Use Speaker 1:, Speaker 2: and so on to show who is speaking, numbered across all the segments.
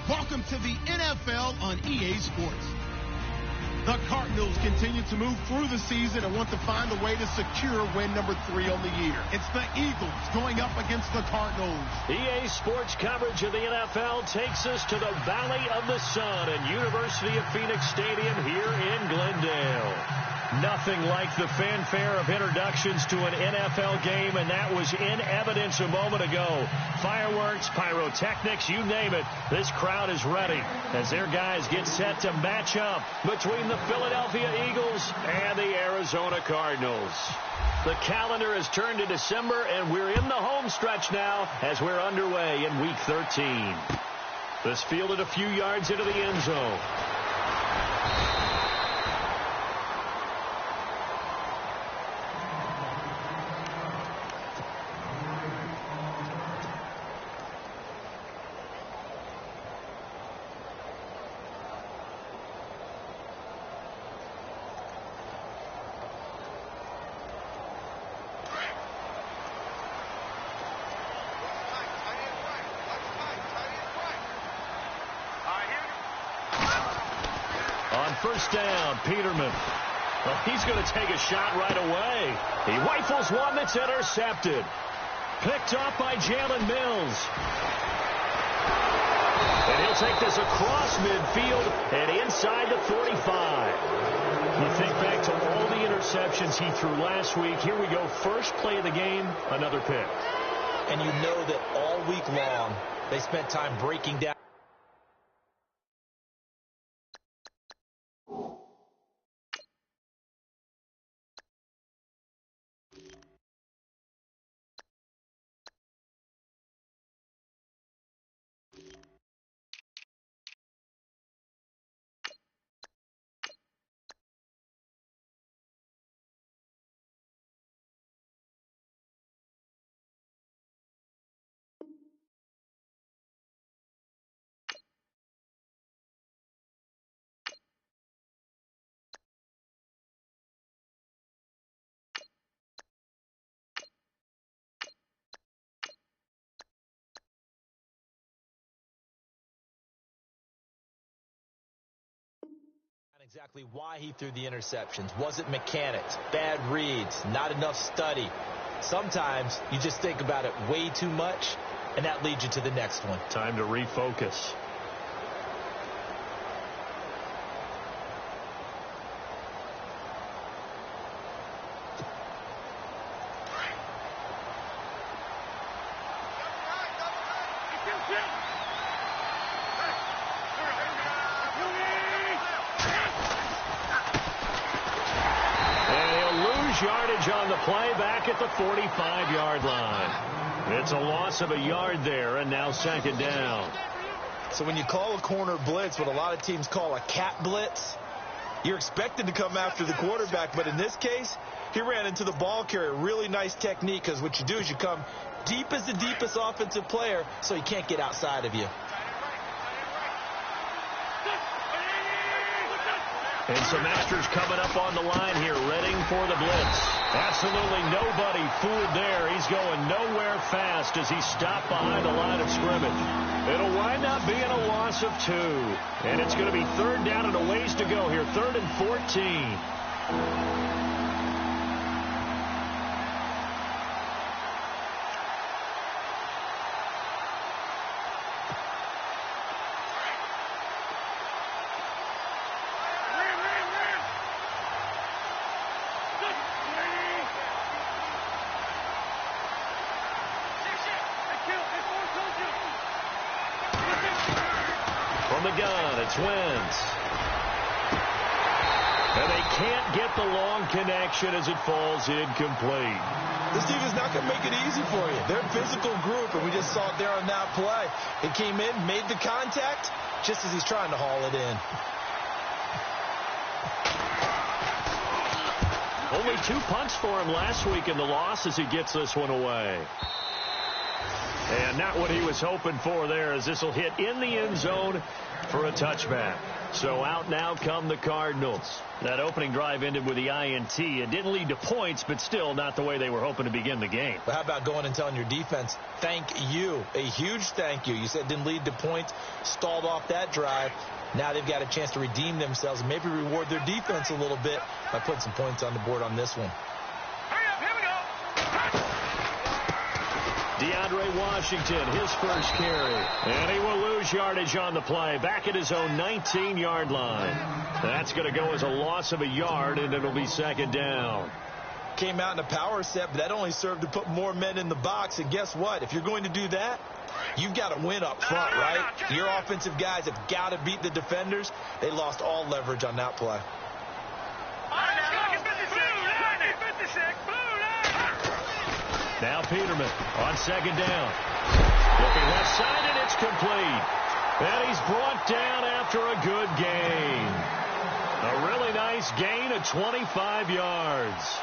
Speaker 1: Welcome to the NFL on EA Sports. The Cardinals continue to move through the season and want to find a way to secure win number 3 on the year. It's the Eagles going up against the Cardinals.
Speaker 2: EA Sports coverage of the NFL takes us to the Valley of the Sun and University of Phoenix Stadium here in Glendale. Nothing like the fanfare of introductions to an NFL game, and that was in evidence a moment ago. Fireworks, pyrotechnics, you name it. This crowd is ready as their guys get set to match up between the Philadelphia Eagles and the Arizona Cardinals. The calendar has turned to December, and we're in the home stretch now as we're underway in Week 13. This fielded a few yards into the end zone. First down, Peterman. Well, he's going to take a shot right away. He rifles one that's intercepted. Picked off by Jalen Mills. And he'll take this across midfield and inside the 45. You think back to all the interceptions he threw last week. Here we go. First play of the game, another pick.
Speaker 3: And you know that all week long they spent time breaking down. Exactly why he threw the interceptions. Was it mechanics, bad reads, not enough study? Sometimes you just think about it way too much, and that leads you to the next one.
Speaker 2: Time to refocus. Yardage on the play back at the 45-yard line. It's a loss of a yard there, and now second down.
Speaker 3: So when you call a corner blitz, what a lot of teams call a cat blitz, you're expected to come after the quarterback, but in this case, he ran into the ball carrier. Really nice technique, because what you do is you come deep as the deepest offensive player, so he can't get outside of you.
Speaker 2: And some extras coming up on the line here, readying for the blitz. Absolutely nobody fooled there. He's going nowhere fast as he stopped behind the line of scrimmage. It'll wind up being a loss of 2. And it's going to be third down and a ways to go here, 3rd and 14. Wins. And they can't get the long connection as it falls incomplete.
Speaker 3: This team is not going to make it easy for you. They're a physical group, and we just saw it there on that play. It came in, made the contact, just as he's trying to haul it in.
Speaker 2: Only 2 punts for him last week in the loss as he gets this one away. And not what he was hoping for there, as this will hit in the end zone for a touchback. So out now come the Cardinals. That opening drive ended with the INT. It didn't lead to points, but still not the way they were hoping to begin the game.
Speaker 3: But how about going and telling your defense, thank you, a huge thank you. You said it didn't lead to points, stalled off that drive. Now they've got a chance to redeem themselves and maybe reward their defense a little bit by putting some points on the board on this one.
Speaker 2: DeAndre Washington, his first carry. And he will lose yardage on the play. Back at his own 19-yard line. That's going to go as a loss of a yard, and it'll be second down.
Speaker 3: Came out in a power set, but that only served to put more men in the box. And guess what? If you're going to do that, you've got to win up front, right? Your offensive guys have got to beat the defenders. They lost all leverage on that play.
Speaker 2: Now Peterman on second down. Looking left side, and it's complete. And he's brought down after a good gain. A really nice gain of 25 yards.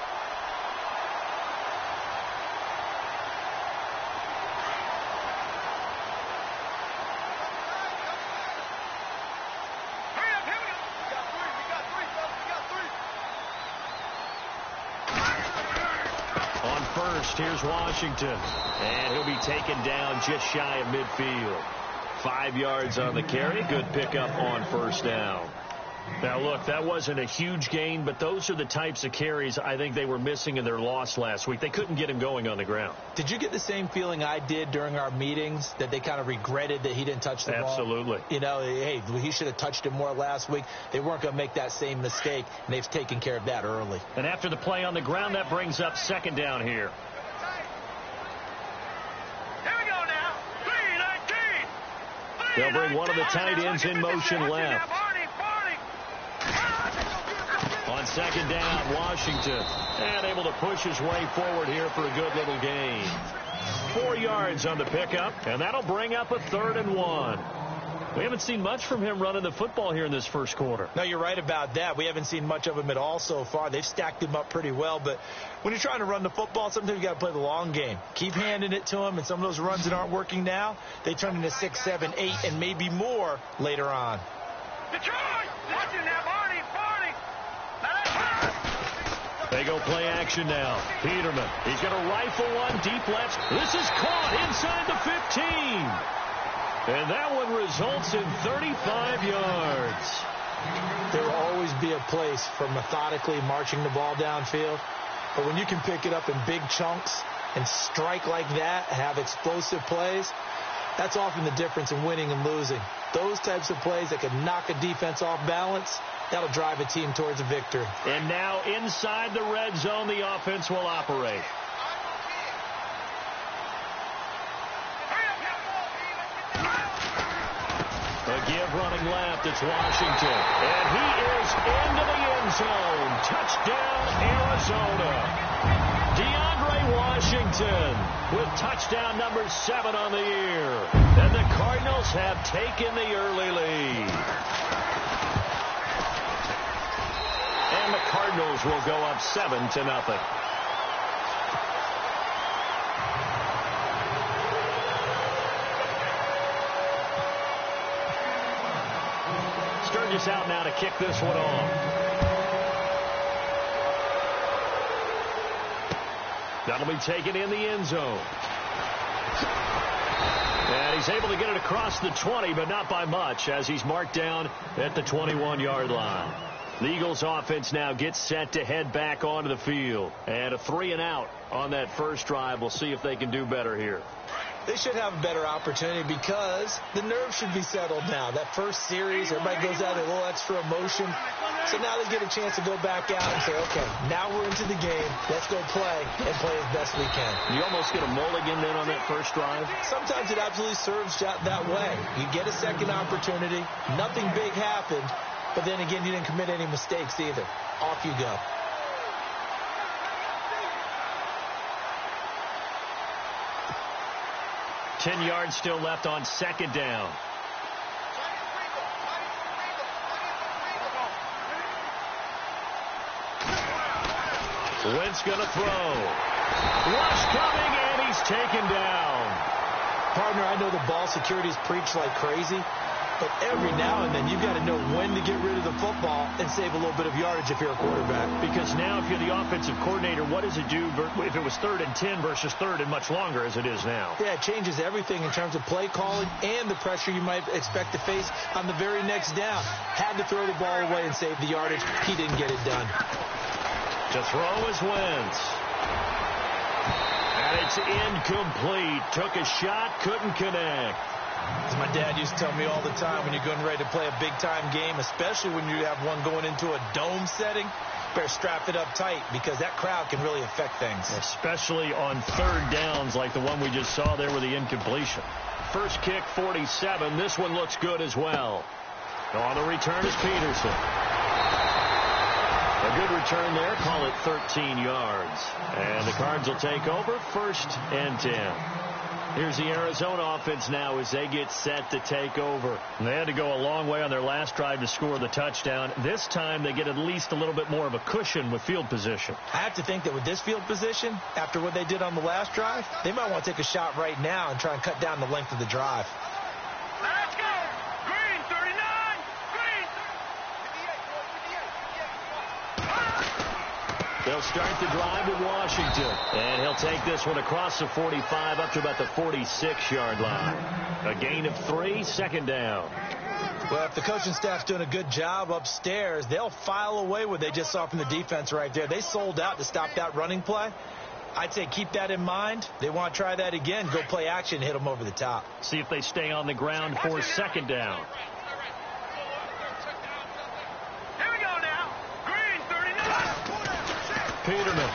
Speaker 2: Here's Washington, and he'll be taken down just shy of midfield. 5 yards on the carry. Good pickup on first down. Now, look, that wasn't a huge gain, but those are the types of carries I think they were missing in their loss last week. They couldn't get him going on the ground.
Speaker 3: Did you get the same feeling I did during our meetings, that they kind of regretted that he didn't touch the ball?
Speaker 2: Absolutely.
Speaker 3: You know, hey, he should have touched it more last week. They weren't going to make that same mistake, and they've taken care of that early.
Speaker 2: And after the play on the ground, that brings up second down here. They'll bring one of the tight ends in motion left. On second down, Washington. And able to push his way forward here for a good little gain. 4 yards on the pickup, and that'll bring up a 3rd and 1. We haven't seen much from him running the football here in this first quarter.
Speaker 3: No, you're right about that. We haven't seen much of him at all so far. They've stacked him up pretty well, but when you're trying to run the football, sometimes you got to play the long game. Keep handing it to him, and some of those runs that aren't working now, they turn into 6, 7, 8, and maybe more later on.
Speaker 2: They go play action now. Peterman, he's going to rifle one deep left. This is caught inside the 15. And that one results in 35 yards.
Speaker 3: There will always be a place for methodically marching the ball downfield. But when you can pick it up in big chunks and strike like that, have explosive plays, that's often the difference in winning and losing. Those types of plays that can knock a defense off balance, that'll drive a team towards a victory.
Speaker 2: And now inside the red zone, the offense will operate. A give running left, it's Washington. And he is into the end zone. Touchdown, Arizona. DeAndre Washington with touchdown number 7 on the year. And the Cardinals have taken the early lead. And the Cardinals will go up 7-0. Sturgis out now to kick this one off. That'll be taken in the end zone. And he's able to get it across the 20, but not by much, as he's marked down at the 21-yard line. The Eagles offense now gets set to head back onto the field. And a 3-and-out on that first drive. We'll see if they can do better here.
Speaker 3: They should have a better opportunity because the nerves should be settled now. That first series, everybody goes out with a little extra emotion. So now they get a chance to go back out and say, okay, now we're into the game. Let's go play and play as best we can.
Speaker 2: You almost get a mulligan then on that first drive?
Speaker 3: Sometimes it absolutely serves that way. You get a second opportunity. Nothing big happened. But then again, you didn't commit any mistakes either. Off you go.
Speaker 2: Ten yards still left on second down. Wentz going to throw. Rush coming, and he's taken down.
Speaker 3: Partner, I know the ball security is preached like crazy, but every now and then you've got to know when to get rid of the football and save a little bit of yardage if you're a quarterback.
Speaker 2: Because now if you're the offensive coordinator, what does it do if it was 3rd and 10 versus 3rd and much longer as it is now?
Speaker 3: Yeah, it changes everything in terms of play calling and the pressure you might expect to face on the very next down. Had to throw the ball away and save the yardage. He didn't get it done.
Speaker 2: To throw is Wentz. And it's incomplete. Took a shot, couldn't connect.
Speaker 3: As my dad used to tell me all the time, when you're going ready to play a big-time game, especially when you have one going into a dome setting, better strap it up tight because that crowd can really affect things.
Speaker 2: Especially on 3rd downs like the one we just saw there with the incompletion. First kick, 47. This one looks good as well. On the return is Peterson. A good return there. Call it 13 yards. And the Cards will take over 1st and 10. Here's the Arizona offense now as they get set to take over. And they had to go a long way on their last drive to score the touchdown. This time they get at least a little bit more of a cushion with field position.
Speaker 3: I have to think that with this field position, after what they did on the last drive, they might want to take a shot right now and try and cut down the length of the drive.
Speaker 4: Let's go! Green, 39! Green!
Speaker 2: They'll start the drive in Washington. And he'll take this one across the 45 up to about the 46-yard line. A gain of 3, 2nd down.
Speaker 3: Well, if the coaching staff's doing a good job upstairs, they'll file away what they just saw from the defense right there. They sold out to stop that running play. I'd say keep that in mind. They want to try that again. Go play action, hit them over the top.
Speaker 2: See if they stay on the ground for 2nd down.
Speaker 4: Here we go now. Green, 39.
Speaker 2: Peterman.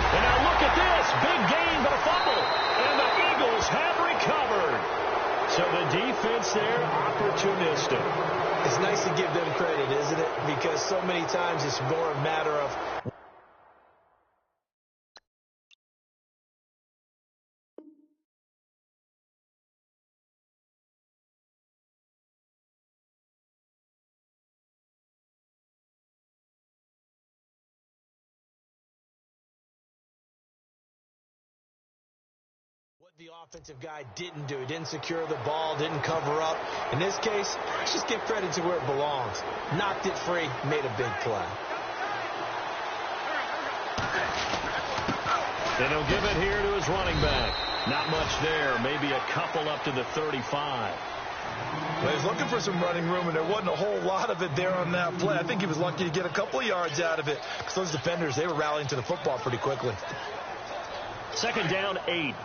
Speaker 2: And now look at this. Big gain, but a fumble. And the Eagles have recovered. So the defense there, opportunistic.
Speaker 3: It's nice to give them credit, isn't it? Because so many times it's more a matter of... what the offensive guy didn't do. He didn't secure the ball, didn't cover up. In this case, let's just give credit to where it belongs. Knocked it free, made a big play.
Speaker 2: And he'll give it here to his running back. Not much there, maybe a couple up to the 35.
Speaker 3: Well, he's looking for some running room, and there wasn't a whole lot of it there on that play. I think he was lucky to get a couple of yards out of it because those defenders, they were rallying to the football pretty quickly.
Speaker 2: 2nd down, 8.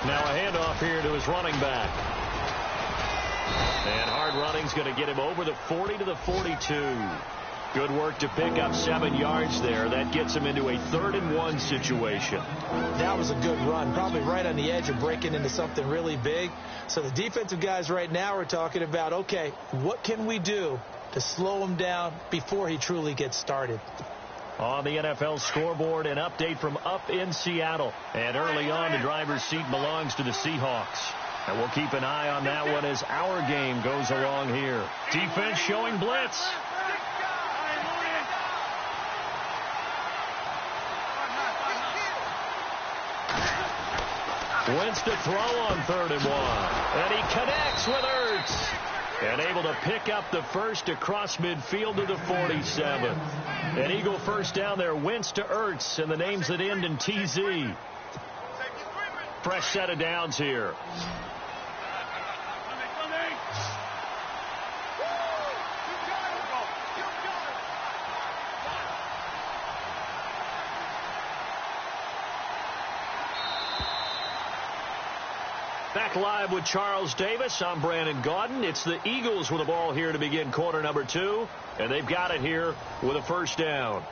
Speaker 2: Now a handoff here to his running back. And hard running's going to get him over the 40 to the 42. Good work to pick up 7 yards there. That gets him into a 3rd and 1 situation.
Speaker 3: That was a good run, probably right on the edge of breaking into something really big. So the defensive guys right now are talking about, okay, what can we do to slow him down before he truly gets started?
Speaker 2: On the NFL scoreboard, an update from up in Seattle. And early on, the driver's seat belongs to the Seahawks. And we'll keep an eye on that one as our game goes along here. Defense showing blitz. Wentz to throw on 3rd and 1. And he connects with Ertz. And able to pick up the first across midfield to the 47. An Eagle first down there. Wentz to Ertz, and the names that end in TZ. Fresh set of downs here. Back live with Charles Davis. I'm Brandon Gaudin. It's the Eagles with the ball here to begin quarter number 2. And they've got it here with a first down.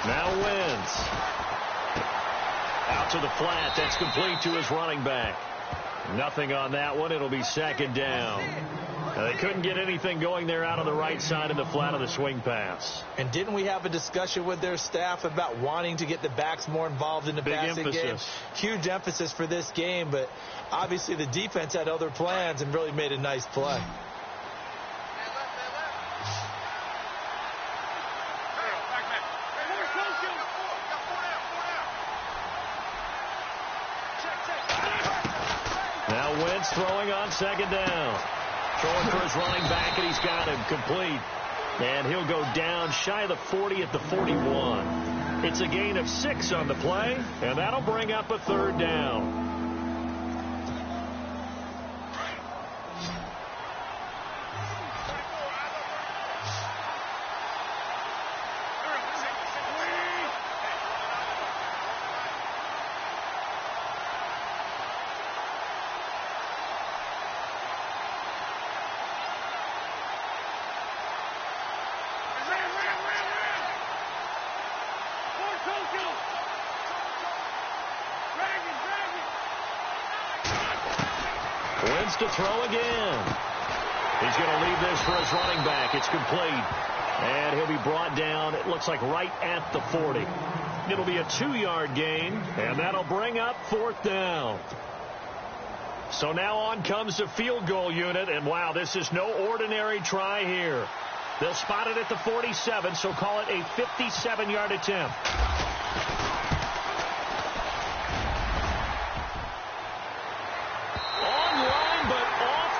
Speaker 2: Now Wentz. Out Out to the flat. That's complete to his running back. Nothing on that one. It'll be second down. They couldn't get anything going there out on the right side of the flat of the swing pass.
Speaker 3: And didn't we have a discussion with their staff about wanting to get the backs more involved in the passing game? Huge emphasis for this game, but obviously the defense had other plans and really made a nice play.
Speaker 2: Now Wentz throwing on second down. Throwing for his running back, and he's got him complete. And he'll go down shy of the 40 at the 41. It's a gain of 6 on the play, and that'll bring up a third down. Wentz to throw again. He's going to leave this for his running back. It's complete. And he'll be brought down, it looks like right at the 40. It'll be a 2-yard gain, and that'll bring up fourth down. So now on comes the field goal unit, and wow, this is no ordinary try here. They'll spot it at the 47, so call it a 57-yard attempt.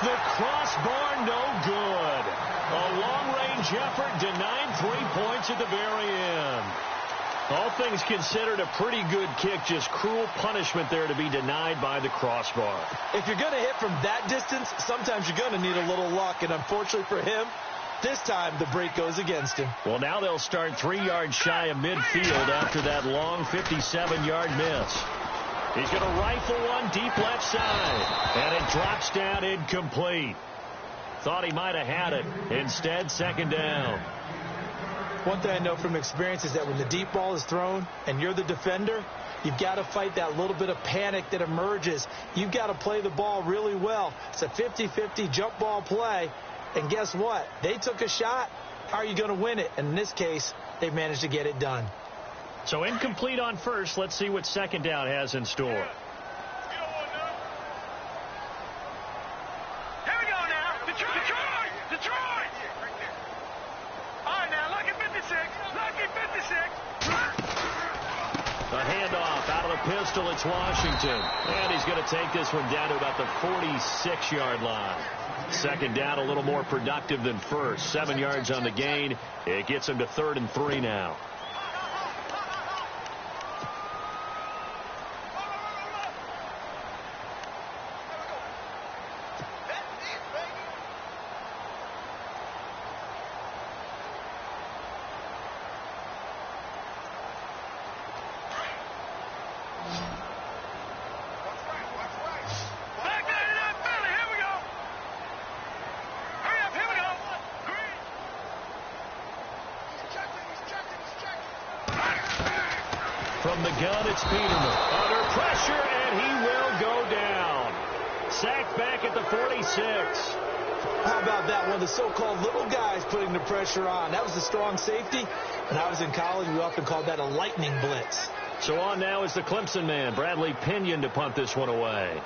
Speaker 2: The crossbar, no good. A long-range effort denied 3 points at the very end. All things considered, a pretty good kick. Just cruel punishment there to be denied by the crossbar.
Speaker 3: If you're going to hit from that distance, sometimes you're going to need a little luck. And unfortunately for him, this time the break goes against him.
Speaker 2: Well, now they'll start 3 yards shy of midfield after that long 57-yard miss. He's going to rifle one deep left side, and it drops down incomplete. Thought he might have had it. Instead, second down.
Speaker 3: One thing I know from experience is that when the deep ball is thrown and you're the defender, you've got to fight that little bit of panic that emerges. You've got to play the ball really well. It's a 50-50 jump ball play, and guess what? They took a shot. How are you going to win it? And in this case, they managed to get it done.
Speaker 2: So incomplete on first. Let's see what second down has in store.
Speaker 4: Here we go now. Detroit! Detroit! All right, now, lucky 56. Lucky 56.
Speaker 2: A handoff out of the pistol. It's Washington. And he's going to take this one down to about the 46-yard line. Second down, a little more productive than first. 7 yards on the gain. It gets him to 3rd and 3 now. From the gun, it's Peterman. Under pressure, and he will go down. Sacked back at the 46.
Speaker 3: How about that? One of the so-called little guys putting the pressure on. That was the strong safety. When I was in college, we often called that a lightning blitz.
Speaker 2: So on now is the Clemson man, Bradley Pinion, to punt this one away.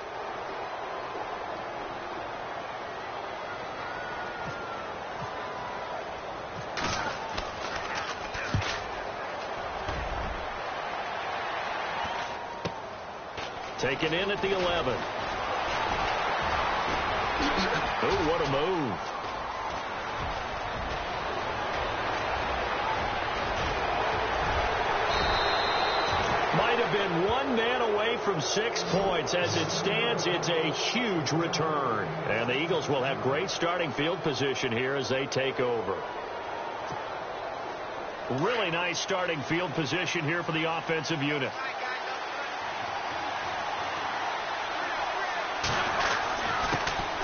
Speaker 2: Taken in at the 11. Oh, what a move. Might have been one man away from 6 points. As it stands, it's a huge return. And the Eagles will have great starting field position here as they take over. Really nice starting field position here for the offensive unit.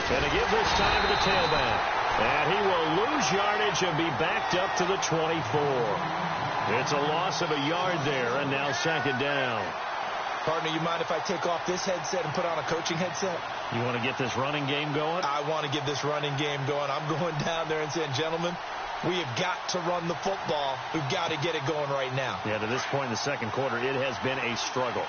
Speaker 2: And to give this time to the tailback. And he will lose yardage and be backed up to the 24. It's a loss of a yard there, and now second down.
Speaker 3: Partner, you mind if I take off this headset and put on a coaching headset?
Speaker 2: You want to get this running game going?
Speaker 3: I want to get this running game going. I'm going down there and saying, gentlemen, we have got to run the football. We've got to get it going right now.
Speaker 2: Yeah, to this point in the second quarter, it has been a struggle.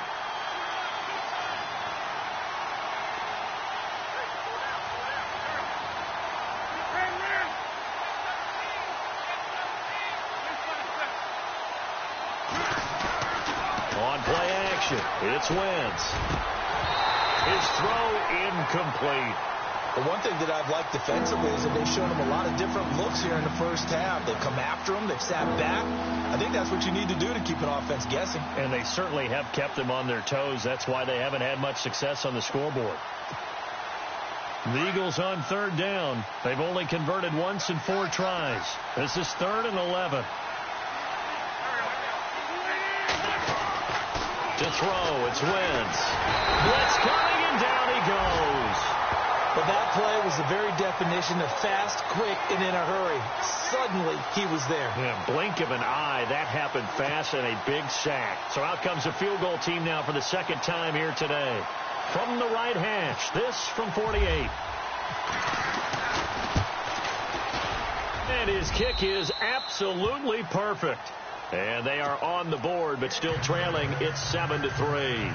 Speaker 2: On play action, it's Wentz. His throw incomplete.
Speaker 3: The one thing that I've liked defensively is that they've shown him a lot of different looks here in the first half. They've come after him. They've sat back. I think that's what you need to do to keep an offense guessing.
Speaker 2: And they certainly have kept them on their toes. That's why they haven't had much success on the scoreboard. The Eagles on third down. They've only converted once in 4 tries. This is 3rd and 11. To throw, it's Wentz. Blitz coming, and down he goes.
Speaker 3: But that play was the very definition of fast, quick, and in a hurry. Suddenly, he was there.
Speaker 2: Yeah, blink of an eye. That happened fast and a big sack. So out comes a field goal team now for the second time here today. From the right hash, this from 48. And his kick is absolutely perfect. And they are on the board, but still trailing. It's 7-3.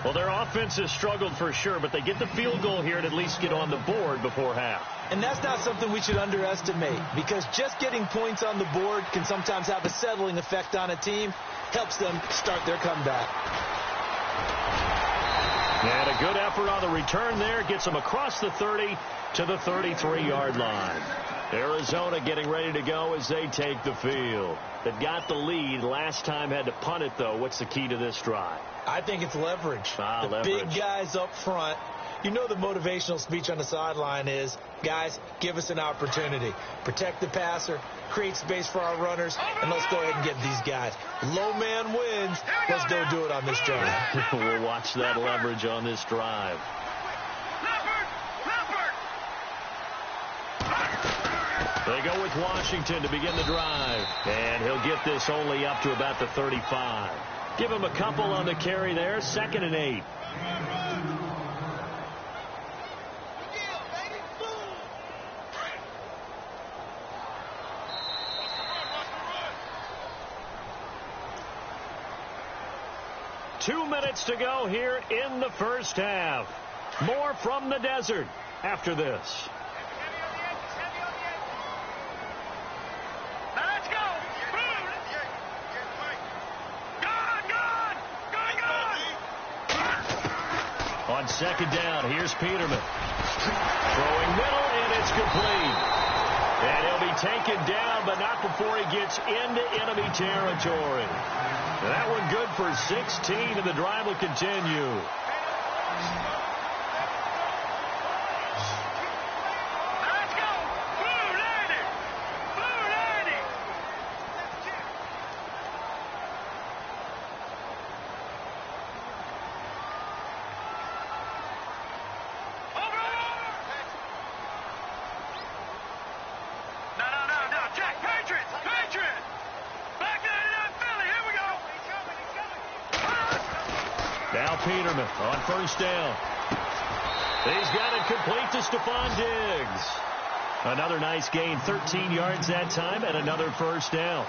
Speaker 2: Well, their offense has struggled for sure, but they get the field goal here and at least get on the board before half.
Speaker 3: And that's not something we should underestimate, because just getting points on the board can sometimes have a settling effect on a team. Helps them start their comeback.
Speaker 2: And a good effort on the return there. Gets them across the 30 to the 33-yard line. Arizona getting ready to go as they take the field. They've got the lead. Last time had to punt it, though. What's the key to this drive?
Speaker 3: I think it's leverage.
Speaker 2: Leverage.
Speaker 3: Big guys up front. You know the motivational speech on the sideline is, guys, give us an opportunity. Protect the passer, create space for our runners, and let's go ahead and get these guys. Low man wins. Let's go do it on this drive.
Speaker 2: We'll watch that leverage on this drive. They go with Washington to begin the drive. And he'll get this only up to about the 35. Give him a couple on the carry there. 2nd and 8. Two minutes to go here in the first half. More from the desert after this. On 2nd down, here's Peterman. Throwing middle, and it's complete. And he'll be taken down, but not before he gets into enemy territory. That one good for 16, and the drive will continue. Now Peterman on 1st down. He's got it complete to Stephon Diggs. Another nice gain, 13 yards that time, and another 1st down.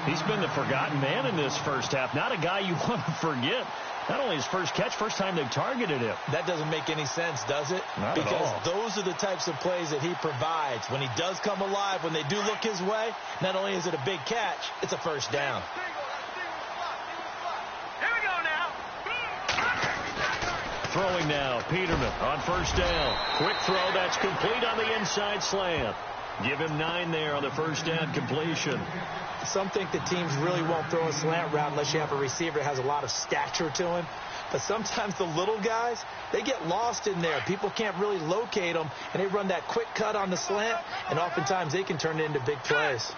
Speaker 2: He's been the forgotten man in this first half. Not a guy you want to forget. Not only his first catch, first time they've targeted him.
Speaker 3: That doesn't make any sense, does it?
Speaker 2: Not
Speaker 3: because
Speaker 2: at all.
Speaker 3: Those are the types of plays that he provides. When he does come alive, when they do look his way, not only is it a big catch, it's a 1st down.
Speaker 2: Throwing now, Peterman on 1st down. Quick throw, that's complete on the inside slant. Give him 9 there on the 1st down completion.
Speaker 3: Some think that teams really won't throw a slant route unless you have a receiver that has a lot of stature to him. But sometimes the little guys, they get lost in there. People can't really locate them, and they run that quick cut on the slant, and oftentimes they can turn it into big plays.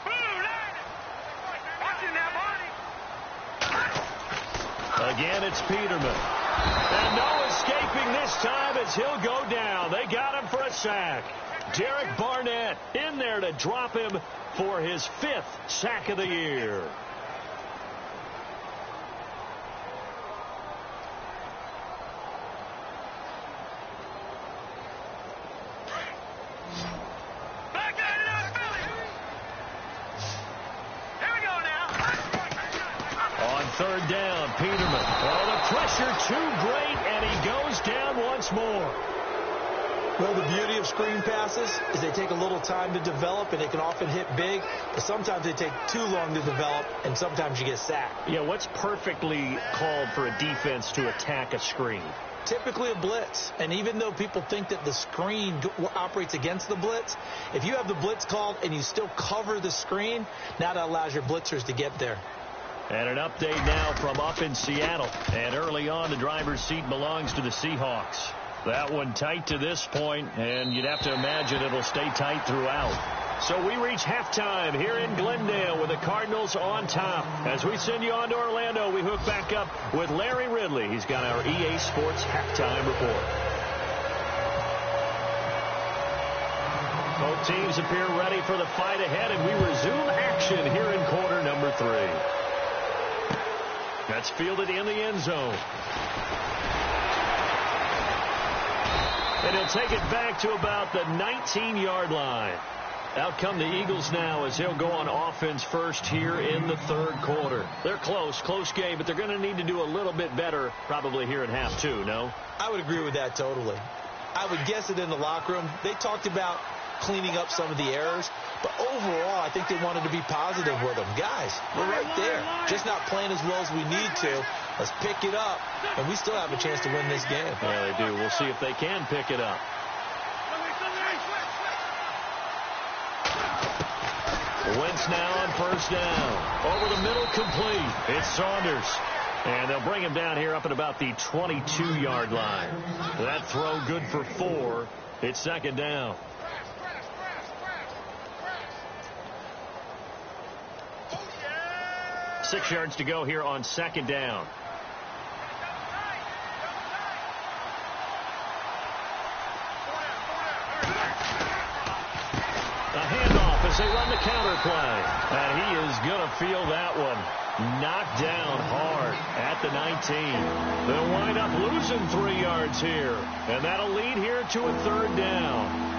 Speaker 2: Again, it's Peterman. And no escaping this time as he'll go down. They got him for a sack. Derek Barnett in there to drop him for his 5th sack of the year. third down, Peterman. Oh, the pressure too great, and he goes down once more.
Speaker 3: Well, the beauty of screen passes is they take a little time to develop, and they can often hit big, but sometimes they take too long to develop, and sometimes you get sacked.
Speaker 2: Yeah, what's perfectly called for a defense to attack a screen?
Speaker 3: Typically a blitz, and even though people think that the screen operates against the blitz, if you have the blitz called and you still cover the screen, now that allows your blitzers to get there.
Speaker 2: And an update now from up in Seattle, and early on the driver's seat belongs to the Seahawks. That one tight to this point, and you'd have to imagine it'll stay tight throughout. So we reach halftime here in Glendale with the Cardinals on top. As we send you on to Orlando, we hook back up with Larry Ridley. He's got our EA Sports halftime report. Both teams appear ready for the fight ahead, and we resume action here in quarter number 3. That's fielded in the end zone. And he'll take it back to about the 19-yard line. Out come the Eagles now as he'll go on offense first here in the third quarter. They're close game, but they're going to need to do a little bit better probably here in half 2, no?
Speaker 3: I would agree with that totally. I would guess it in the locker room. They talked about cleaning up some of the errors, but overall I think they wanted to be positive with them. Guys, we're right there. Just not playing as well as we need to. Let's pick it up, and we still have a chance to win this game.
Speaker 2: Yeah, they do. We'll see if they can pick it up. Wentz now on first down. Over the middle, complete. It's Saunders. And they'll bring him down here up at about the 22-yard line. That throw good for 4. It's second down.
Speaker 4: Oh,
Speaker 2: 6 yards to go here on second down. A handoff as they run the counter play. And he is going to feel that one. Knocked down hard at the 19. They'll wind up losing 3 yards here. And that'll lead here to a third down.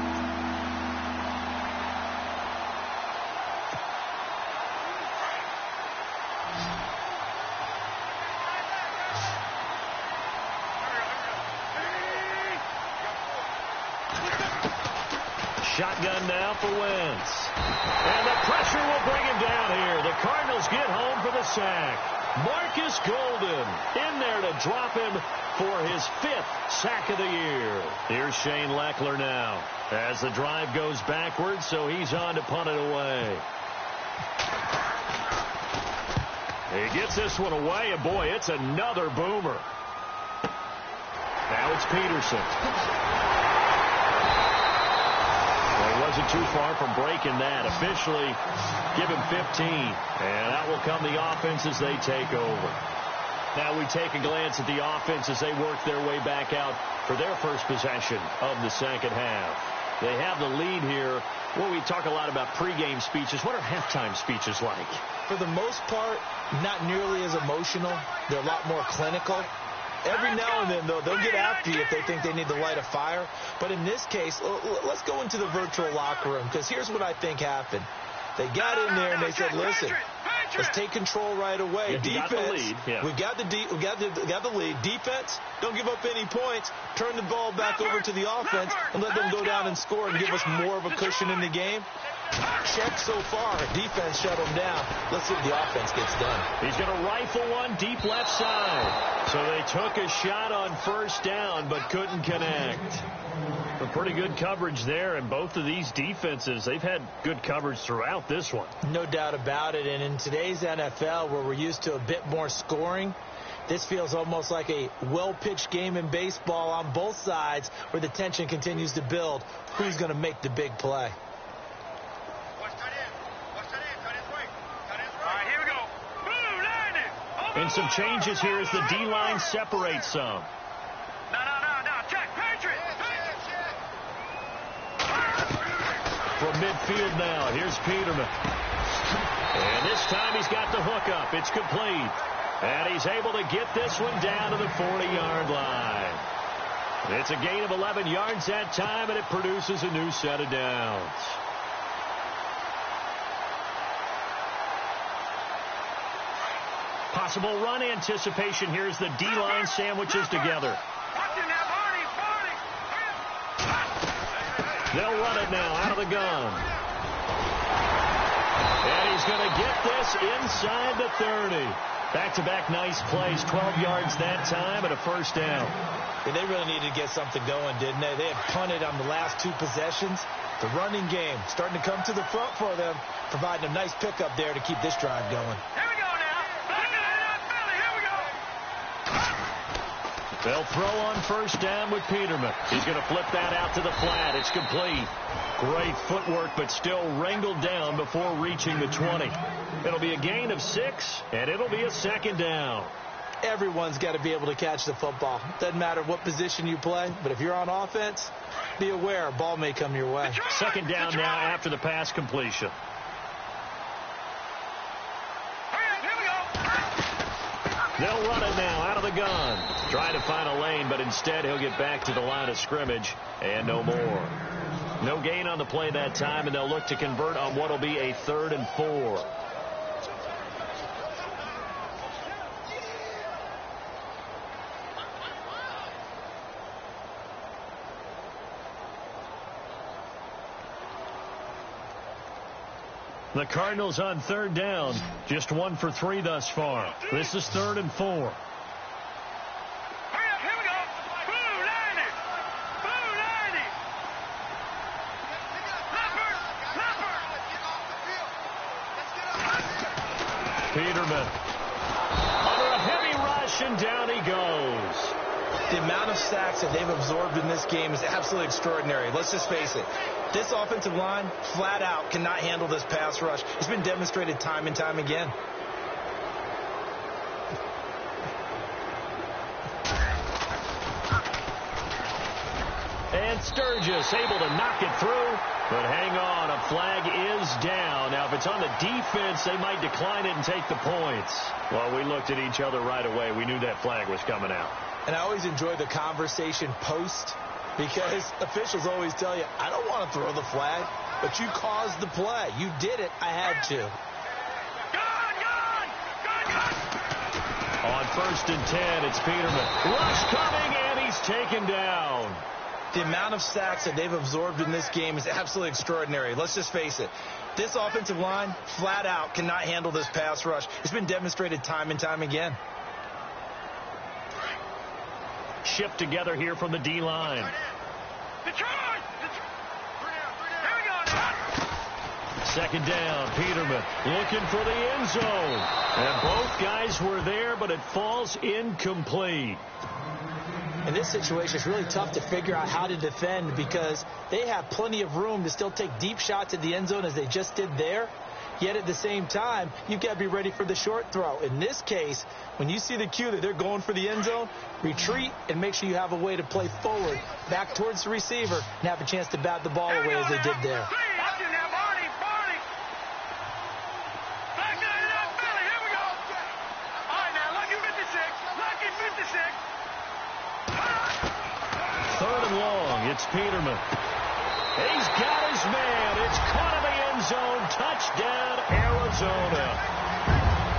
Speaker 2: Shotgun now for Wentz. And the pressure will bring him down here. The Cardinals get home for the sack. Marcus Golden in there to drop him for his 5th sack of the year. Here's Shane Leckler now as the drive goes backwards, so he's on to punt it away. He gets this one away, and boy, it's another boomer. Now it's Peterson. Wasn't too far from breaking that. Officially, give him 15. And that will come the offense as they take over. Now we take a glance at the offense as they work their way back out for their first possession of the second half. They have the lead here. Well, we talk a lot about pregame speeches. What are halftime speeches like?
Speaker 3: For the most part, not nearly as emotional. They're a lot more clinical. Every now and then, though, they'll get after you if they think they need to light a fire. But in this case, let's go into the virtual locker room, because here's what I think happened. They got in there and they said, listen, let's take control right away.
Speaker 2: Yeah,
Speaker 3: defense, we've got the lead. Defense, don't give up any points. Turn the ball back over to the offense and let them go down and score and give us more of a cushion in the game. Check so far. Defense shut him down. Let's see if the offense gets done.
Speaker 2: He's going to rifle one deep left side. So they took a shot on first down but couldn't connect. A pretty good coverage there, and both of these defenses, they've had good coverage throughout this one.
Speaker 3: No doubt about it. And in today's NFL, where we're used to a bit more scoring, this feels almost like a well-pitched game in baseball on both sides where the tension continues to build. Who's going to make the big play?
Speaker 2: And some changes here as the D-line separates some.
Speaker 4: No. Check, Patriot.
Speaker 2: From midfield now, here's Peterman. And this time he's got the hook up. It's complete. And he's able to get this one down to the 40-yard line. It's a gain of 11 yards that time, and it produces a new set of downs. Possible run anticipation. Here's the D-line sandwiches together. They'll run it now out of the gun. And he's going to get this inside the 30. Back-to-back nice plays, 12 yards that time and a first down.
Speaker 3: Yeah, they really needed to get something going, didn't they? They had punted on the last 2 possessions. The running game starting to come to the front for them, providing a nice pickup there to keep this drive going.
Speaker 4: Here we go now. Here we go.
Speaker 2: They'll throw on first down with Peterman. He's going to flip that out to the flat. It's complete. Great footwork, but still wrangled down before reaching the 20. It'll be a gain of 6, and it'll be a second down.
Speaker 3: Everyone's got to be able to catch the football. Doesn't matter what position you play, but if you're on offense, be aware a ball may come your way.
Speaker 2: Second down now after the pass completion. They'll run it now out of the gun. Trying to find a lane, but instead he'll get back to the line of scrimmage and no more. No gain on the play that time, and they'll look to convert on what will be a 3rd and 4. The Cardinals on 3rd down, just 1 for 3 thus far. This is 3rd and 4.
Speaker 4: Here we go. Boo, 90. Boo, 90.
Speaker 2: Peterman. Under a heavy rush, and down he goes.
Speaker 3: The amount of sacks that they've absorbed in this game is absolutely extraordinary. Let's just face it. This offensive line, flat out, cannot handle this pass rush. It's been demonstrated time and time again.
Speaker 2: And Sturgis able to knock it through. But hang on, a flag is down. Now, if it's on the defense, they might decline it and take the points. Well, we looked at each other right away. We knew that flag was coming out.
Speaker 3: And I always enjoy the conversation post, because officials always tell you, I don't want to throw the flag, but you caused the play. You did it. I had to.
Speaker 2: On 1st and 10, it's Peterman. Rush coming, and he's taken down.
Speaker 3: The amount of sacks that they've absorbed in this game is absolutely extraordinary. Let's just face it. This offensive line, flat out, cannot handle this pass rush. It's been demonstrated time and time again.
Speaker 2: Shift together here from the D-line. Second down, Peterman looking for the end zone. And both guys were there, but it falls incomplete.
Speaker 3: In this situation, it's really tough to figure out how to defend, because they have plenty of room to still take deep shots at the end zone as they just did there. Yet at the same time, you've got to be ready for the short throw. In this case, when you see the cue that they're going for the end zone, retreat and make sure you have a way to play forward, back towards the receiver, and have a chance to bat the ball away as they did there.
Speaker 2: Third and long, it's Peterman. He's got his man. It's caught in the end zone. Touchdown, Arizona.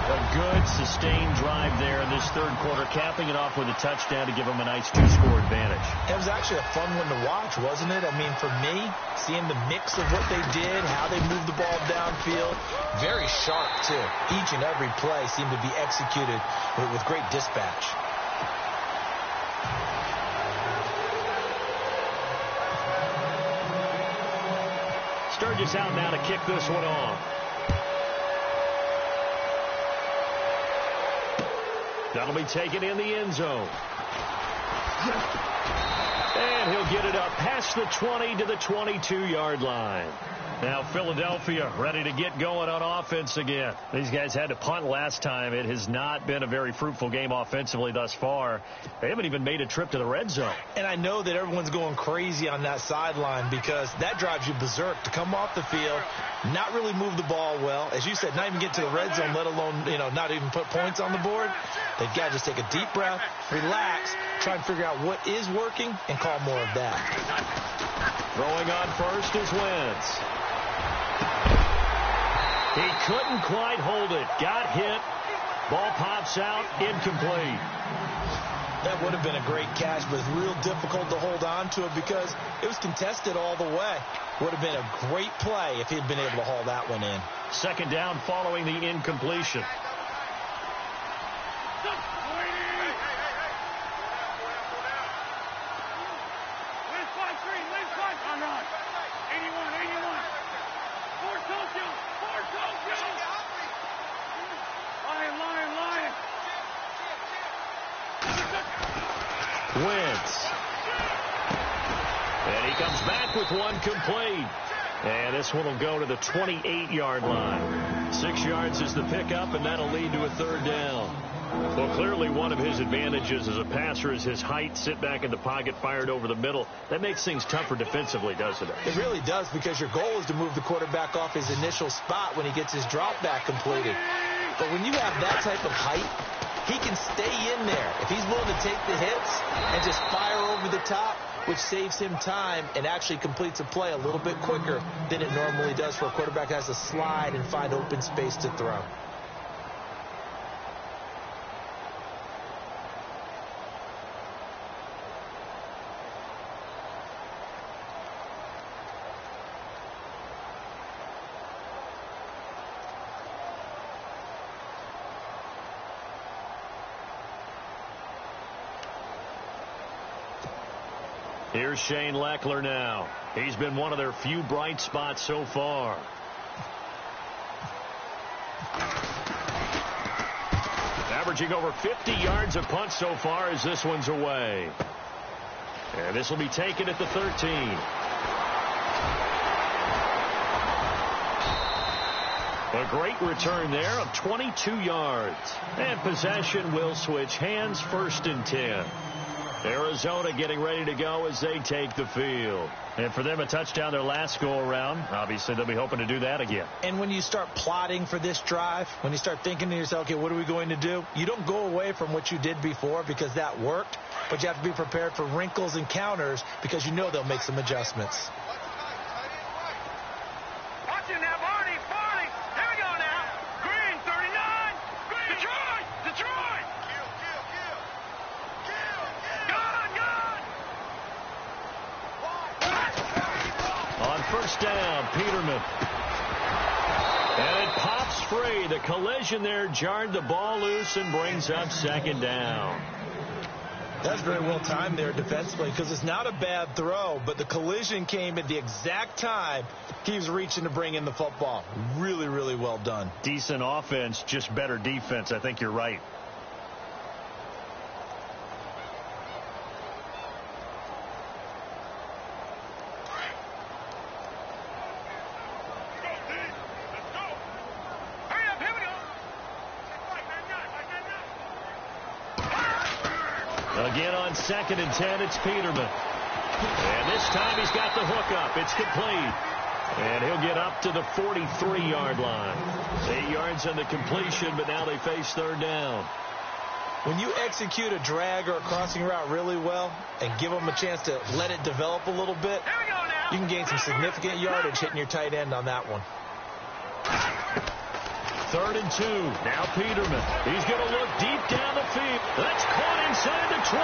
Speaker 2: A good, sustained drive there in this third quarter, capping it off with a touchdown to give them a nice 2-score advantage.
Speaker 3: It was actually a fun one to watch, wasn't it? I mean, for me, seeing the mix of what they did, how they moved the ball downfield, very sharp, too. Each and every play seemed to be executed with great dispatch.
Speaker 2: Sturgis out now to kick this one off. That'll be taken in the end zone. And he'll get it up past the 20 to the 22-yard line. Now Philadelphia ready to get going on offense again. These guys had to punt last time. It has not been a very fruitful game offensively thus far. They haven't even made a trip to the red zone.
Speaker 3: And I know that everyone's going crazy on that sideline, because that drives you berserk to come off the field, not really move the ball well. As you said, not even get to the red zone, let alone, not even put points on the board. They've got to just take a deep breath, relax, try and figure out what is working, and call more of that.
Speaker 2: Throwing on first is Wentz. He couldn't quite hold it. Got hit. Ball pops out, incomplete.
Speaker 3: That would have been a great catch, but it's real difficult to hold on to it because it was contested all the way. Would have been a great play if he had been able to haul that one in.
Speaker 2: Second down following the incompletion. Wentz. And he comes back with one complete. And this one will go to the 28-yard line. 6 yards is the pickup, and that'll lead to a third down. Well, clearly one of his advantages as a passer is his height. Sit back in the pocket, fired over the middle. That makes things tougher defensively, doesn't it?
Speaker 3: It really does, because your goal is to move the quarterback off his initial spot when he gets his drop back completed. But when you have that type of height, he can stay in there. If he's willing to take the hits and just fire over the top, which saves him time and actually completes a play a little bit quicker than it normally does for a quarterback that has to slide and find open space to throw.
Speaker 2: Here's Shane Leckler now. He's been one of their few bright spots so far. Averaging over 50 yards a punt so far as this one's away. And this will be taken at the 13. A great return there of 22 yards. And possession will switch hands, 1st and 10. Arizona getting ready to go as they take the field. And for them, a touchdown their last go-around. Obviously, they'll be hoping to do that again.
Speaker 3: And when you start plotting for this drive, when you start thinking to yourself, okay, what are we going to do? You don't go away from what you did before because that worked, but you have to be prepared for wrinkles and counters because you know they'll make some adjustments.
Speaker 4: Watch it now, Barney. Here we go now. Green, 39. Green. Detroit.
Speaker 2: On 1st down, Peterman. And it pops free. The collision there jarred the ball loose and brings up 2nd down.
Speaker 3: That's very well timed there defensively because it's not a bad throw, but the collision came at the exact time he was reaching to bring in the football. Really, really well done.
Speaker 2: Decent offense, just better defense. I think you're right. Again on 2nd and 10, it's Peterman. And this time he's got the hook up. It's complete. And he'll get up to the 43-yard line. 8 yards on the completion, but now they face 3rd down.
Speaker 3: When you execute a drag or a crossing route really well and give them a chance to let it develop a little bit, you can gain some significant yardage hitting your tight end on that one.
Speaker 2: 3rd and 2. Now Peterman. He's going to look deep down the field. That's caught inside the 20.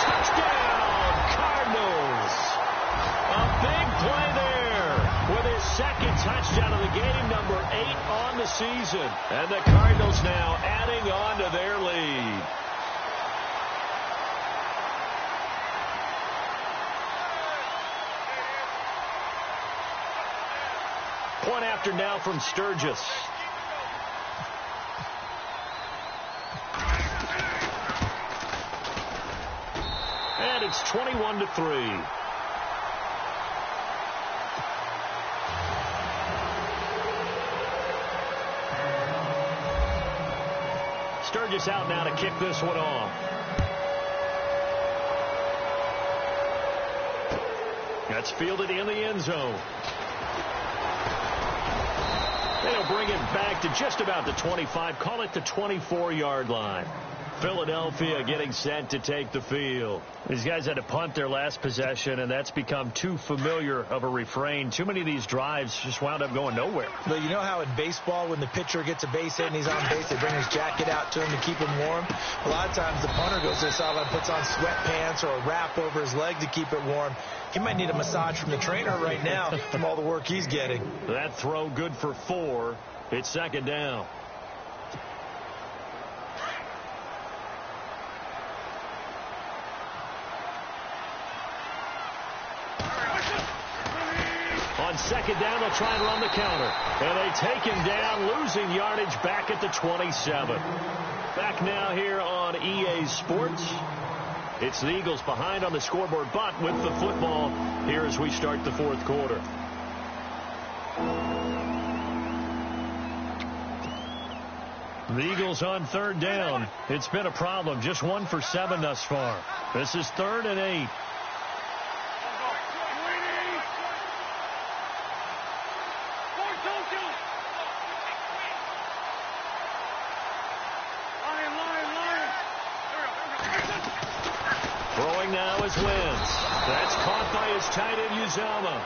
Speaker 2: Touchdown, Cardinals. A big play there with his 2nd touchdown of the game, number 8 on the season. And the Cardinals now adding on to their lead. Point after now from Sturgis. And it's 21-3. Sturgis out now to kick this one off. That's fielded in the end zone. They'll bring it back to just about the 25. Call it the 24-yard line. Philadelphia getting set to take the field. These guys had to punt their last possession, and that's become too familiar of a refrain. Too many of these drives just wound up going nowhere.
Speaker 3: Well, you know how in baseball, when the pitcher gets a base hit and he's on base, they bring his jacket out to him to keep him warm? A lot of times the punter goes to the sideline, puts on sweatpants or a wrap over his leg to keep it warm. He might need a massage from the trainer right now from all the work he's getting.
Speaker 2: That throw good for 4. It's second down. On second down, they'll try and run the counter. And they take him down, losing yardage back at the 27. Back now here on EA Sports. It's the Eagles behind on the scoreboard, but with the football here as we start the fourth quarter. The Eagles on third down. It's been a problem. Just 1 for 7 thus far. This is 3rd and 8. Throwing now is Wentz. That's caught by his tight end, Heizzzmadden.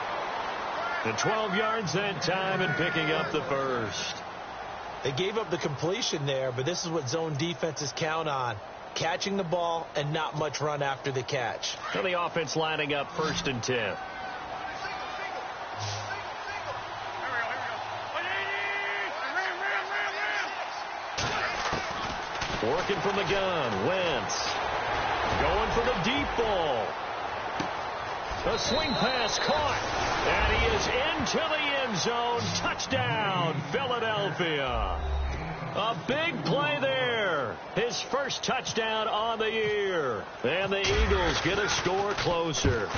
Speaker 2: And 12 yards that time and picking up the first.
Speaker 3: They gave up the completion there, but this is what zone defenses count on. Catching the ball and not much run after the catch.
Speaker 2: So the offense lining up 1st and 10. Working from the gun, Wentz. Going for the deep ball. The swing pass caught. And he is into the end zone. Touchdown, Philadelphia. A big play there. His first touchdown on the year. And the Eagles get a score closer.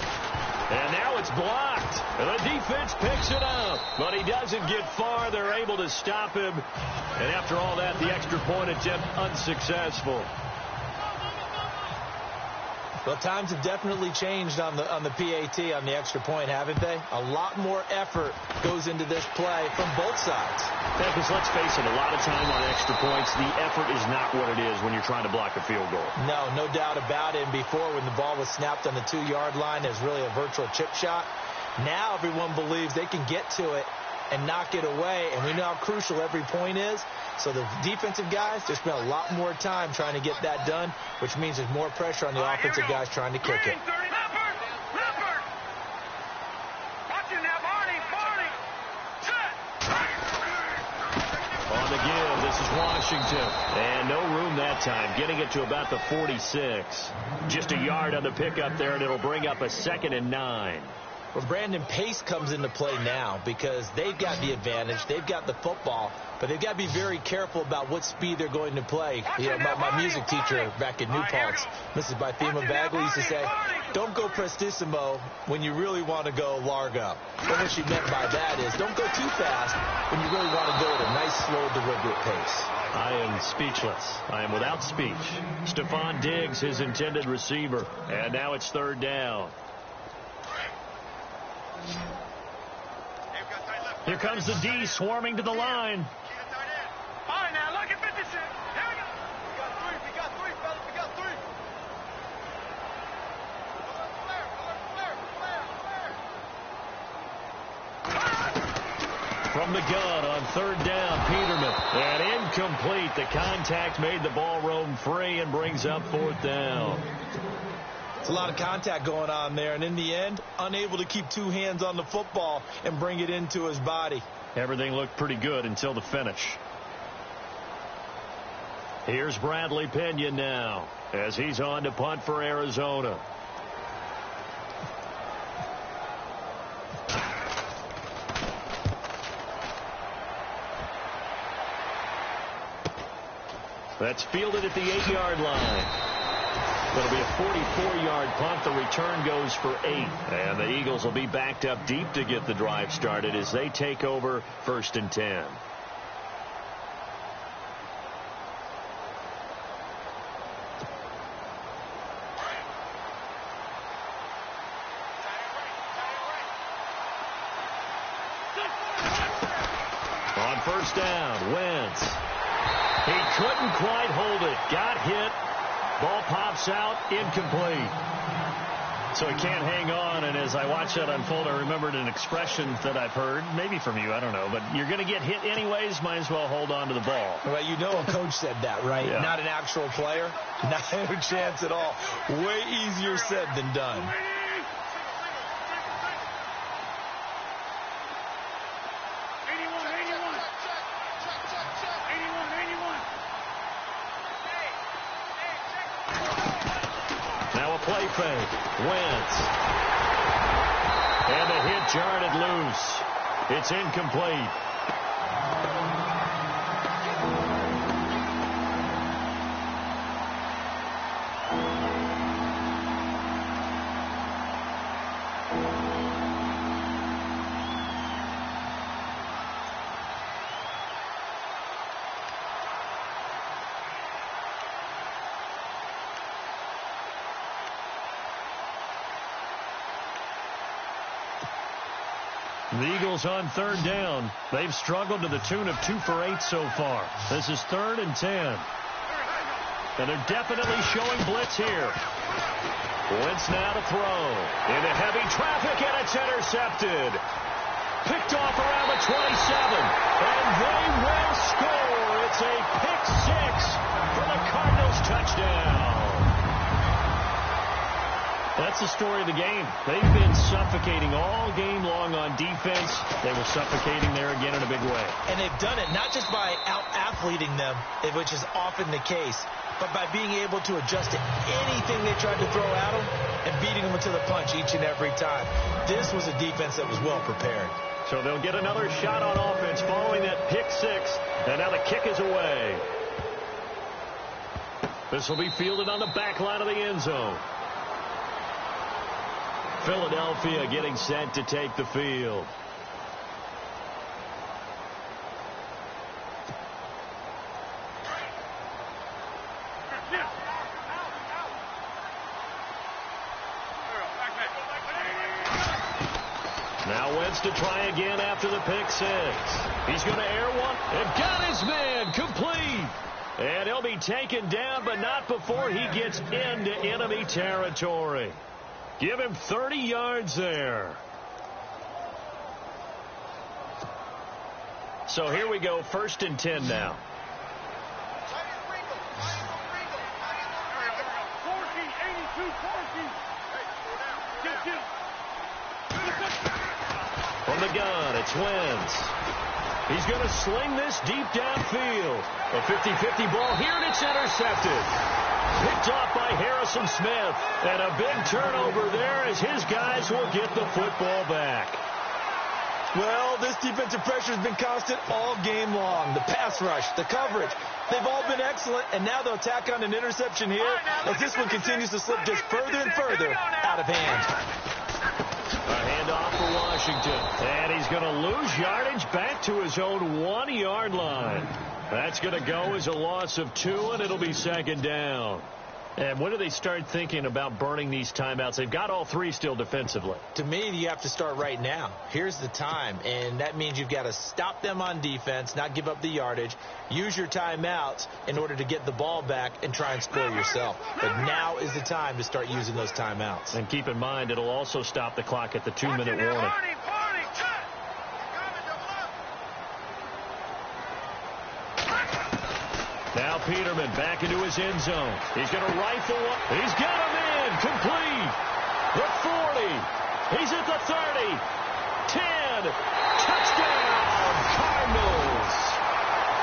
Speaker 2: And now it's blocked. And the defense picks it up. But he doesn't get far. They're able to stop him. And after all that, the extra point attempt unsuccessful.
Speaker 3: Well, times have definitely changed on the PAT, on the extra point, haven't they? A lot more effort goes into this play from both sides.
Speaker 2: Yeah, because let's face it, a lot of time on extra points, the effort is not what it is when you're trying to block a field goal.
Speaker 3: No doubt about it. And before, when the ball was snapped on the 2-yard line, it was really a virtual chip shot. Now everyone believes they can get to it and knock it away, and we know how crucial every point is. So the defensive guys, they spend a lot more time trying to get that done, which means there's more pressure on the offensive guys trying to kick it.
Speaker 2: On the give, this is Washington. And no room that time, getting it to about the 46. Just a yard on the pickup there, and it'll bring up a 2nd and 9.
Speaker 3: Well, Brandon, pace comes into play now because they've got the advantage. They've got the football, but they've got to be very careful about what speed they're going to play. You know, my music teacher back in New Paltz, Mrs. Bythema Bagley, used to say, don't go prestissimo when you really want to go largo. And what she meant by that is don't go too fast when you really want to go at a nice, slow, deliberate pace.
Speaker 2: I am speechless. I am without speech. Stephon Diggs, his intended receiver. And now it's 3rd down. Here comes the D swarming to the line.
Speaker 4: All right, now look at 56. Here we go. We got three, fellas. We got 3.
Speaker 2: From the gun on 3rd down, Peterman. And incomplete. The contact made the ball roam free and brings up 4th down.
Speaker 3: It's a lot of contact going on there, and in the end, unable to keep 2 hands on the football and bring it into his body.
Speaker 2: Everything looked pretty good until the finish. Here's Bradley Pinion now as he's on to punt for Arizona. That's fielded at the 8-yard line. It'll be a 44-yard punt. The return goes for 8. And the Eagles will be backed up deep to get the drive started as they take over 1st and 10. On 1st down, Wentz. He couldn't quite hold it. Got hit. Ball pops out. Incomplete. So he can't hang on, and as I watch that unfold, I remembered an expression that I've heard, maybe from you, I don't know, but you're going to get hit anyways, might as well hold on to the ball.
Speaker 3: Well, you know a coach said that, right?
Speaker 2: Yeah.
Speaker 3: Not an actual player. Not a chance at all. Way easier said than done.
Speaker 2: Play fake. Wentz. And the hit jarred it loose. It's incomplete. The Eagles on third down. They've struggled to the tune of 2 for 8 so far. This is 3rd and 10. And they're definitely showing blitz here. Wentz now to throw. Into heavy traffic, and it's intercepted. Picked off around the 27. And they will score. It's a pick 6 for the Cardinals touchdown. That's the story of the game. They've been suffocating all game long on defense. They were suffocating there again in a big way.
Speaker 3: And they've done it not just by out-athleting them, which is often the case, but by being able to adjust to anything they tried to throw at them and beating them to the punch each and every time. This was a defense that was well prepared.
Speaker 2: So they'll get another shot on offense following that pick 6. And now the kick is away. This will be fielded on the back line of the end zone. Philadelphia getting set to take the field. Now Wentz to try again after the pick 6. He's going to air one and got his man complete. And he'll be taken down, but not before he gets into enemy territory. Give him 30 yards there. So here we go, 1st and 10 now. From the gun, it's Wentz. He's going to sling this deep downfield. A 50-50 ball here, and it's intercepted. Picked off by Harrison Smith. And a big turnover there as his guys will get the football back.
Speaker 3: Well, this defensive pressure has been constant all game long. The pass rush, the coverage, they've all been excellent, and now they'll tack on an interception here as this one continues to slip just further and further out of hand.
Speaker 2: A handoff for Washington, and he's going to lose yardage back to his own 1-yard line. That's going to go as a loss of 2, and it'll be 2nd down. And when do they start thinking about burning these timeouts? They've got all 3 still defensively.
Speaker 3: To me, you have to start right now. Here's the time, and that means you've got to stop them on defense, not give up the yardage, use your timeouts in order to get the ball back and try and score yourself. But now is the time to start using those timeouts.
Speaker 2: And keep in mind, it'll also stop the clock at the 2-minute warning. Now Peterman back into his end zone. He's going to rifle one. He's got him in. Complete. The 40. He's at the 30. 10. Touchdown. Cardinals.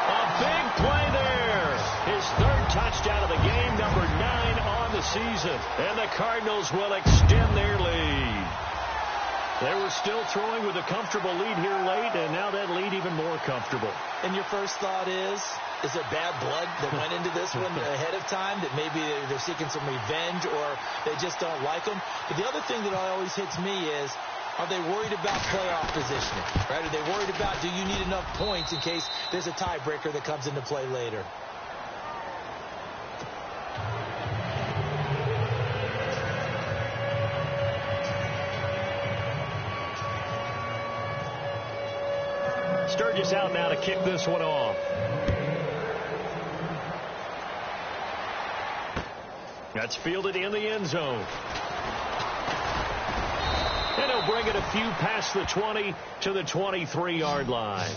Speaker 2: A big play there. His 3rd touchdown of the game, number 9 on the season. And the Cardinals will extend their lead. They were still throwing with a comfortable lead here late, and now that lead even more comfortable.
Speaker 3: And your first thought is there bad blood that went into this one ahead of time, that maybe they're seeking some revenge or they just don't like them? But the other thing that always hits me is, are they worried about playoff positioning? Right? Are they worried about, do you need enough points in case there's a tiebreaker that comes into play later?
Speaker 2: Sturgis out now to kick this one off. That's fielded in the end zone. And he'll bring it a few past the 20 to the 23-yard line.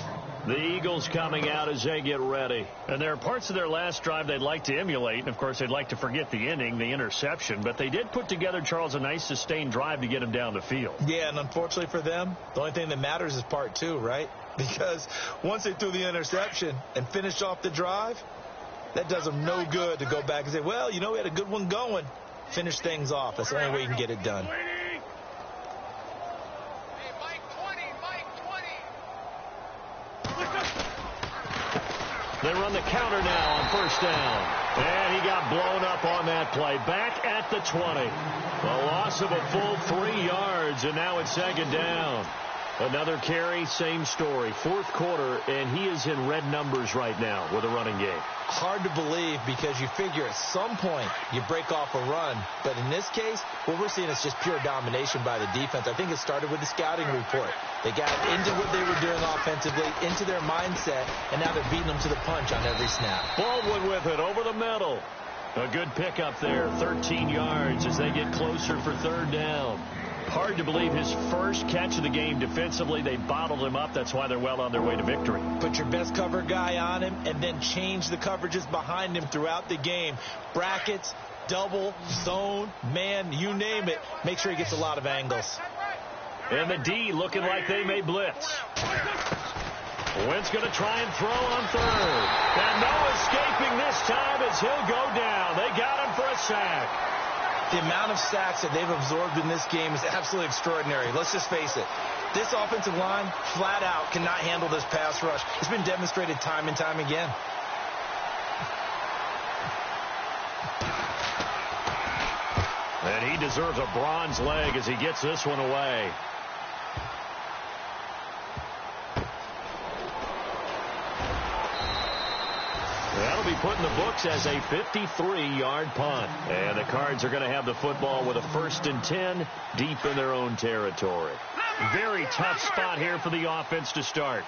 Speaker 2: The Eagles coming out as they get ready. And there are parts of their last drive they'd like to emulate. And, of course, they'd like to forget the ending, the interception. But they did put together, Charles, a nice sustained drive to get him down the field.
Speaker 3: Yeah, and unfortunately for them, the only thing that matters is part two, right? Because once they threw the interception and finished off the drive, that does them no good to go back and say, well, you know, we had a good one going. Finish things off. That's the only way you can get it done.
Speaker 2: They run the counter now on first down. And he got blown up on that play. Back at the 20. A loss of a full 3 yards, and now it's second down. Another carry, same story. Fourth quarter, and he is in red numbers right now with a running game.
Speaker 3: Hard to believe because you figure at some point you break off a run. But in this case, what we're seeing is just pure domination by the defense. I think it started with the scouting report. They got into what they were doing offensively, into their mindset, and now they're beating them to the punch on every snap.
Speaker 2: Baldwin with it over the middle. A good pickup there, 13 yards as they get closer for third down. Hard to believe his first catch of the game defensively. They bottled him up. That's why they're well on their way to victory.
Speaker 3: Put your best cover guy on him and then change the coverages behind him throughout the game. Brackets, double, zone, man, you name it. Make sure he gets a lot of angles.
Speaker 2: And the D looking like they may blitz. Wentz going to try and throw on third. And no escaping this time as he'll go down. They got him for a sack.
Speaker 3: The amount of sacks that they've absorbed in this game is absolutely extraordinary. Let's just face it. This offensive line, flat out, cannot handle this pass rush. It's been demonstrated time and time again.
Speaker 2: And he deserves a bronze leg as he gets this one away. That'll be put in the books as a 53-yard punt. And the Cards are going to have the football with a 1st and 10 deep in their own territory. Very tough spot here for the offense to start.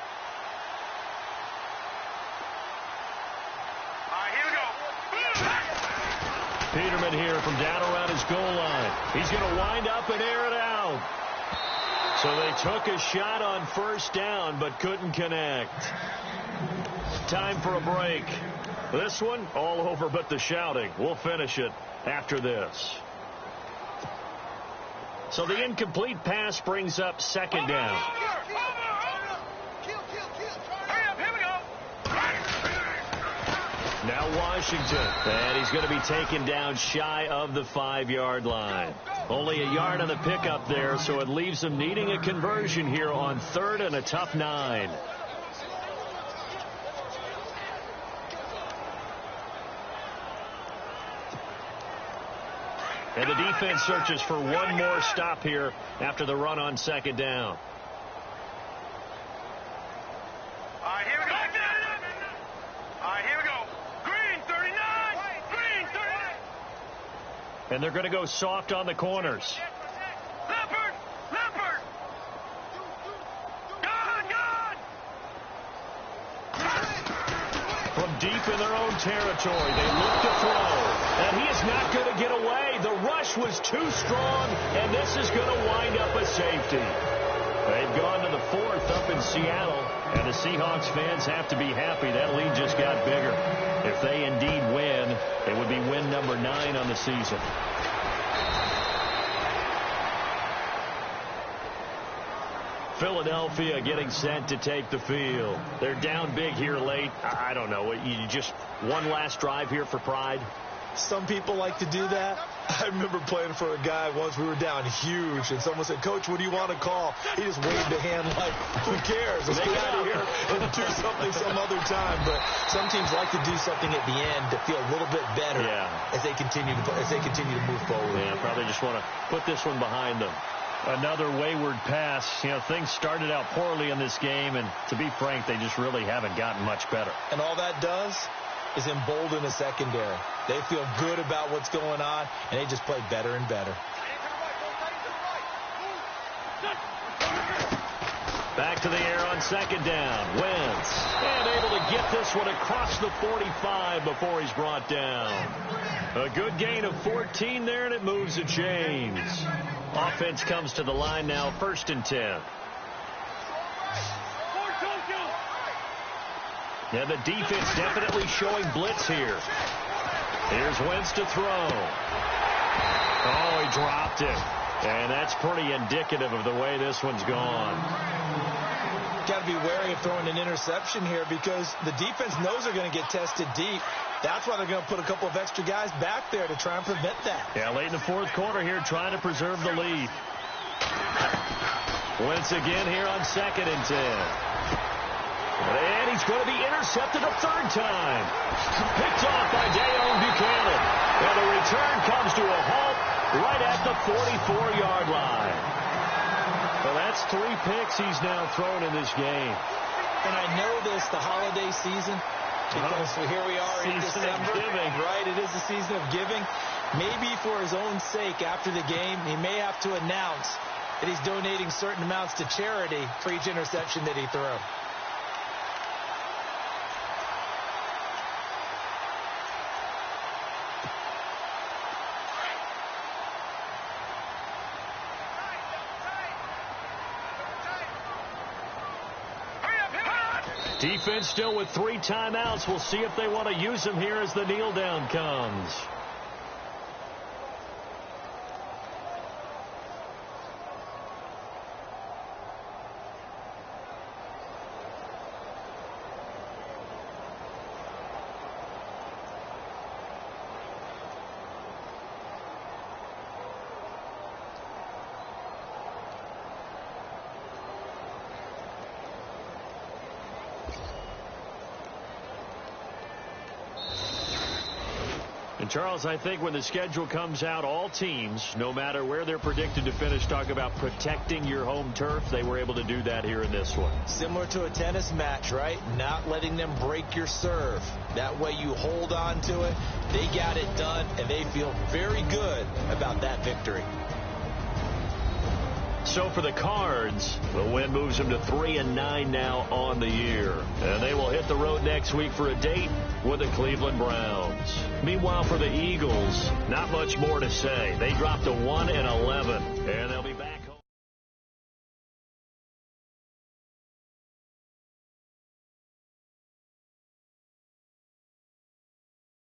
Speaker 2: Peterman here from down around his goal line. He's going to wind up and air it out. So they took a shot on first down but couldn't connect. Time for a break. This one, all over but the shouting. We'll finish it after this. So the incomplete pass brings up second down. Now Washington. And he's going to be taken down shy of the 5-yard line. Only a yard on the pickup there, so it leaves them needing a conversion here on third and a tough 9. And the defense searches for one more stop here after the run on second down.
Speaker 4: All right, here we go. All right, here we go. Green, 39. Green, 39.
Speaker 2: And they're going to go soft on the corners.
Speaker 4: Leopard. Leopard. God.
Speaker 2: From deep in their own territory, they look to throw. And he is not going to get away. The rush was too strong, and this is going to wind up a safety. They've gone to the 4th up in Seattle, and the Seahawks fans have to be happy. That lead just got bigger. If they indeed win, it would be win number 9 on the season. Philadelphia getting set to take the field. They're down big here late. I don't know. You just one last drive here for pride?
Speaker 3: Some people like to do that. I remember playing for a guy once. We were down huge, and someone said, "Coach, what do you want to call?" He just waved a hand like, "Who cares? Let's get out of here and do something some other time." But some teams like to do something at the end to feel a little bit better as they continue to move forward.
Speaker 2: Yeah, probably just want to put this one behind them. Another wayward pass. You know, things started out poorly in this game, and to be frank, they just really haven't gotten much better.
Speaker 3: And all that does is embolden the secondary. They feel good about what's going on, and they just play better and better.
Speaker 2: Back to the air on second down. Wentz. And able to get this one across the 45 before he's brought down. A good gain of 14 there, and it moves the chains. Offense comes to the line now, 1st and 10. Yeah, the defense definitely showing blitz here. Here's Wentz to throw. Oh, he dropped it. And that's pretty indicative of the way this one's gone.
Speaker 3: Got to be wary of throwing an interception here because the defense knows they're going to get tested deep. That's why they're going to put a couple of extra guys back there to try and prevent that.
Speaker 2: Yeah, late in the 4th quarter here, trying to preserve the lead. Wentz again here on 2nd and 10. And he's going to be intercepted a 3rd time. Picked off by Dayon Buchanan. And the return comes to a halt right at the 44-yard line. Well, that's 3 picks he's now thrown in this game.
Speaker 3: And I know this, the holiday season, because here we are in December. Right, it is the season of giving. Maybe for his own sake after the game, he may have to announce that he's donating certain amounts to charity for each interception that he threw.
Speaker 2: Defense still with 3 timeouts. We'll see if they want to use them here as the kneel down comes. And, Charles, I think when the schedule comes out, all teams, no matter where they're predicted to finish, talk about protecting your home turf. They were able to do that here in this one.
Speaker 3: Similar to a tennis match, right? Not letting them break your serve. That way you hold on to it. They got it done, and they feel very good about that victory.
Speaker 2: So for the Cards, the win moves them to 3-9 now on the year. And they will hit the road next week for a date with the Cleveland Browns. Meanwhile, for the Eagles, not much more to say. They dropped to 1-11, and they'll be back.